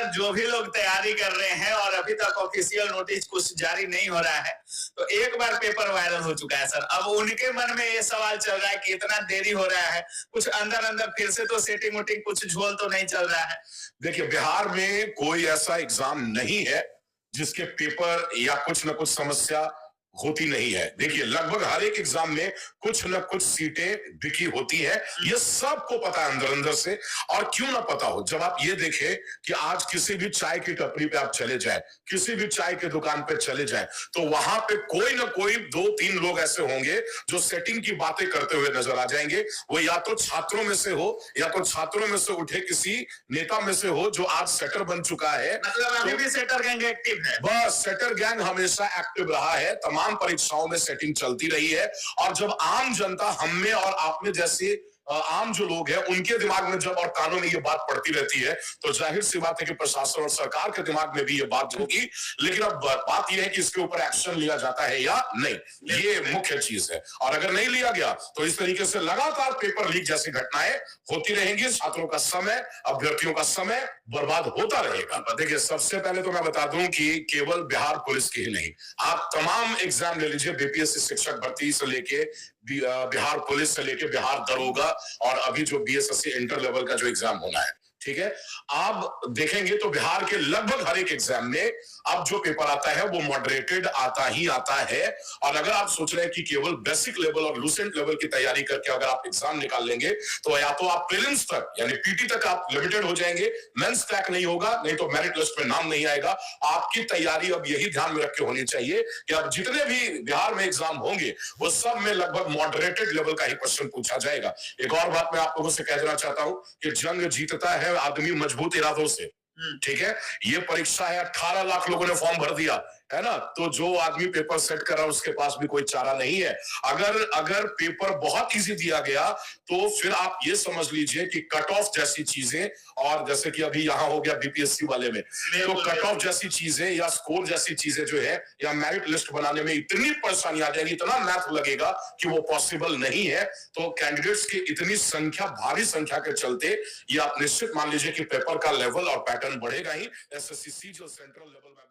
जो भी लोग तैयारी कर रहे हैं और अभी तक ऑफिशियल नोटिस कुछ जारी नहीं हो रहा है, तो एक बार पेपर वायरल हो चुका है सर। अब उनके मन में ये सवाल चल रहा है कि इतना देरी हो रहा है, कुछ अंदर अंदर फिर से तो सेटिंग वोटिंग कुछ झोल तो नहीं चल रहा है। देखिए, बिहार में कोई ऐसा एग्जाम नहीं है जिसके पेपर या कुछ न कुछ समस्या होती नहीं है। देखिए, लगभग हर एक एग्जाम में कुछ न कुछ सीटें बिकी होती है, ये सबको पता है अंदर अंदर से। और क्यों ना पता हो, जब आप ये देखें कि आज किसी भी चाय की टपरी पे आप चले जाए, किसी भी चाय की दुकान पे चले जाए, तो वहां पे कोई ना कोई 2-3 लोग ऐसे होंगे जो सेटिंग की बातें करते हुए नजर आ जाएंगे। वो या तो छात्रों में से हो, या तो छात्रों में से उठे किसी नेता में से हो जो आज सेटर बन चुका है। मतलब अभी भी सेटर गैंग एक्टिव है। बस सेटर गैंग हमेशा एक्टिव रहा है, तमाम परीक्षाओं में सेटिंग चलती रही है। और जब आम जनता, हम में और आप में जैसे आम जो लोग हैं, उनके दिमाग में जब और कानों में ये बात पड़ती रहती है, तो जाहिर सी बात है कि प्रशासन और सरकार के दिमाग में भी ये बात होगी। लेकिन अब बात यह है कि इसके ऊपर एक्शन लिया जाता है या नहीं, ये मुख्य चीज है। और अगर नहीं लिया गया तो इस तरीके से लगातार पेपर लीक जैसी घटनाएं होती रहेंगी, छात्रों का समय, अभ्यर्थियों का समय बर्बाद होता रहेगा। देखिए, सबसे पहले तो मैं बता दूं कि केवल बिहार पुलिस की ही नहीं, आप तमाम एग्जाम ले लीजिए, बीपीएससी शिक्षक भर्ती से लेके बिहार पुलिस से लेके बिहार दरोगा और अभी जो बीएसएससी इंटर लेवल का जो एग्जाम होना है, ठीक है, आप देखेंगे तो बिहार के लगभग हर एक एग्जाम में अब जो पेपर आता है वो मॉडरेटेड आता ही आता है। और अगर आप सोच रहे हैं कि केवल बेसिक लेवल और लूसेंट लेवल की तैयारी करके अगर आप एग्जाम निकाल लेंगे, तो या तो आप प्रीलिम्स तक यानी पीटी तक आप लिमिटेड हो जाएंगे, मेंस क्रैक नहीं होगा, नहीं तो मेरिट लिस्ट में नाम नहीं आएगा। आपकी तैयारी अब यही ध्यान में रख के होनी चाहिए कि अब जितने भी बिहार में एग्जाम होंगे वो सब में लगभग मॉडरेटेड लेवल का ही क्वेश्चन पूछा जाएगा। एक और बात मैं आप लोगों से कह देना चाहता हूं कि जंग जीतता है आदमी मजबूत इरादों से, ठीक है। ये परीक्षा है, 18 लाख लोगों ने फॉर्म भर दिया है ना, तो जो आदमी पेपर सेट कर रहा है उसके पास भी कोई चारा नहीं है। अगर पेपर बहुत इजी दिया गया तो फिर आप ये समझ लीजिए कि कट ऑफ जैसी चीजें, और जैसे कि अभी यहां हो गया बीपीएससी वाले में, तो कट ऑफ जैसी चीजें या स्कोर जैसी चीजें जो है, या मेरिट लिस्ट बनाने में इतनी परेशानी आ जाएगी, इतना मैथ लगेगा कि वो पॉसिबल नहीं है। तो कैंडिडेट्स की इतनी संख्या, भारी संख्या के चलते ये आप निश्चित मान लीजिए कि पेपर का लेवल और पैटर्न बढ़ेगा ही। एसएससी जो सेंट्रल लेवल में